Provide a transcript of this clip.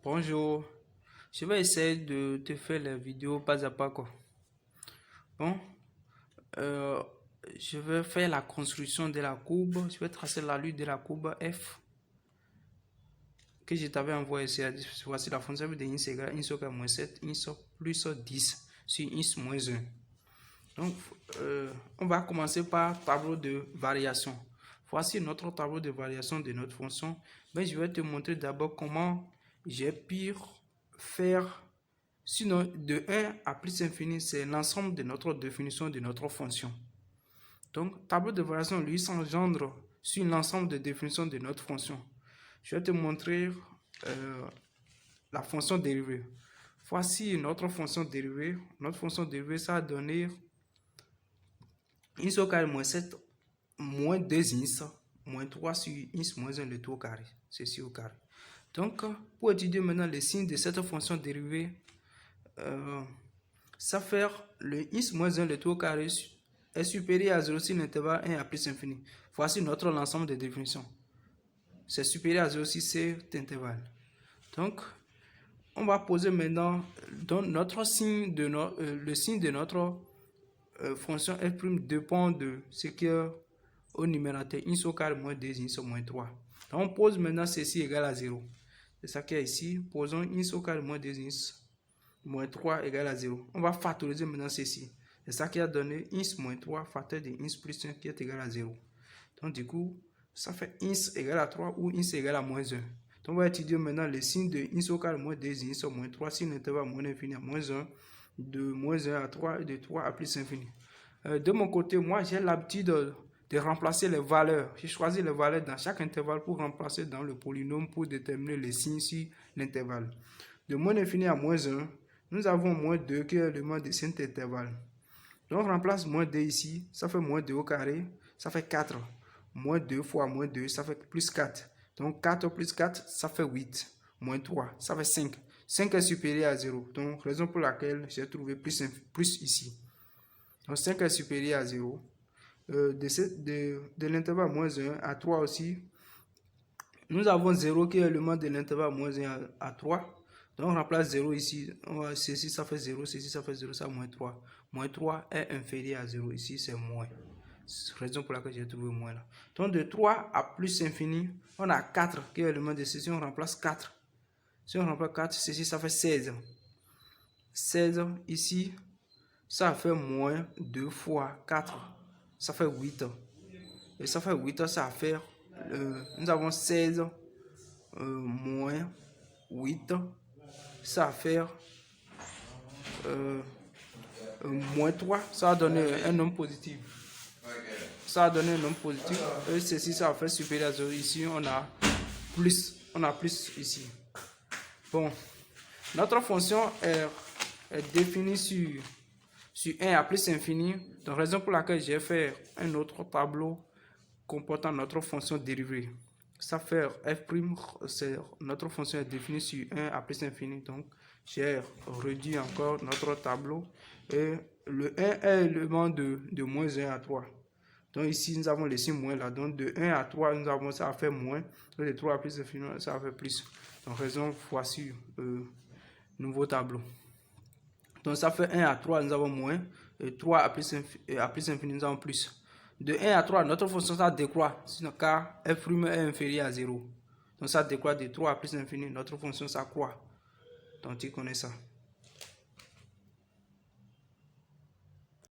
Bonjour. Je vais essayer de te faire la vidéo pas à pas quoi. Bon, euh, je vais faire la construction de la courbe. Je vais tracer la lutte de la courbe F que je t'avais envoyé. Voici la fonction de ins égale ins au moins 7, ins plus 10 sur ins moins 1. Donc, on va commencer par tableau de variation. Voici notre tableau de variation de notre fonction. Mais je vais te montrer d'abord comment j'ai pu faire. Sinon, de 1 à plus infini, c'est l'ensemble de notre définition de notre fonction. Donc, tableau de variation, lui, s'engendre sur l'ensemble de définitions de notre fonction. Je vais te montrer la fonction dérivée. Voici notre fonction dérivée. Notre fonction dérivée, ça va donner ins au carré moins 7 moins 2 ins moins 3 sur ins moins 1 le tout au carré. Ceci au carré. Donc, pour étudier maintenant les signes de cette fonction dérivée, ça fait le ins moins 1 le tout au carré est supérieur à 0 si l'intervalle 1 à plus infini. Voici notre ensemble de définitions. C'est supérieur à 0 si cet intervalle. Donc, on va poser maintenant notre signe de le signe de notre fonction f' dépend de ce qui est au numérateur ins au carré moins 2 ins moins 3. Donc, on pose maintenant ceci égal à 0. C'est ça qui est ici. Posons ins au carré moins 2 ins moins 3 égale à 0. On va factoriser maintenant ceci. C'est ça qui a donné ins moins 3 facteur de ins plus 1 qui est égal à 0. Donc du coup, ça fait ins égal à 3 ou ins égal à moins 1. Donc on va étudier maintenant le signe de ins au carré moins 2 ins moins 3 si l'intervalle moins infini à moins 1, de moins 1 à 3 et de 3 à plus infini. De mon côté, moi j'ai l'habitude de remplacer les valeurs. J'ai choisi les valeurs dans chaque intervalle pour remplacer dans le polynôme pour déterminer les signes sur l'intervalle. De moins infini à moins 1, nous avons moins 2 qui est l'élément de cet intervalle. Donc, on remplace moins 2 ici, ça fait moins 2 au carré, ça fait 4. Moins 2 fois moins 2, ça fait plus 4. Donc, 4 plus 4, ça fait 8. Moins 3, ça fait 5. 5 est supérieur à 0. Donc, raison pour laquelle j'ai trouvé plus ici. Donc, 5 est supérieur à 0. De l'intervalle moins 1 à 3 aussi, nous avons 0 qui est l'élément de l'intervalle moins 1 à 3. Donc on remplace 0 ici, ceci ça fait 0, ceci ça fait 0, ça moins 3. Moins 3 est inférieur à 0, ici c'est moins. C'est la raison pour laquelle j'ai trouvé moins là. Donc de 3 à plus infini, on a 4 qui est l'élément de ceci, on remplace 4. Si on remplace 4, ceci ça fait 16. 16 ici, ça fait moins 2 fois 4, ça fait 8. Et ça fait 8, ça va faire, nous avons 16 moins 8. Ça va faire moins 3, ça va donner un nombre positif. Ça va donner un nombre positif. Et ceci, ça va faire supérieur à 0. Ici, on a plus ici. Bon, notre fonction est définie sur 1 à plus infini. Donc, raison pour laquelle j'ai fait un autre tableau comportant notre fonction dérivée. Ça fait f', notre fonction est définie sur 1 à plus infini. Donc, j'ai réduit encore notre tableau. Et le 1 est l'élément de moins 1 à 3. Donc, ici, nous avons les signes moins là. Donc, de 1 à 3, nous avons ça a fait moins. Et de 3 à plus infini, ça a fait plus. Donc, raison, voici nouveau tableau. Donc, ça fait 1 à 3, nous avons moins. Et 3 à plus infini, nous avons plus. De 1 à 3, notre fonction ça décroît, car f' est inférieur à 0. Donc ça décroît de 3 à plus infini, notre fonction ça croît. Donc tu connais ça.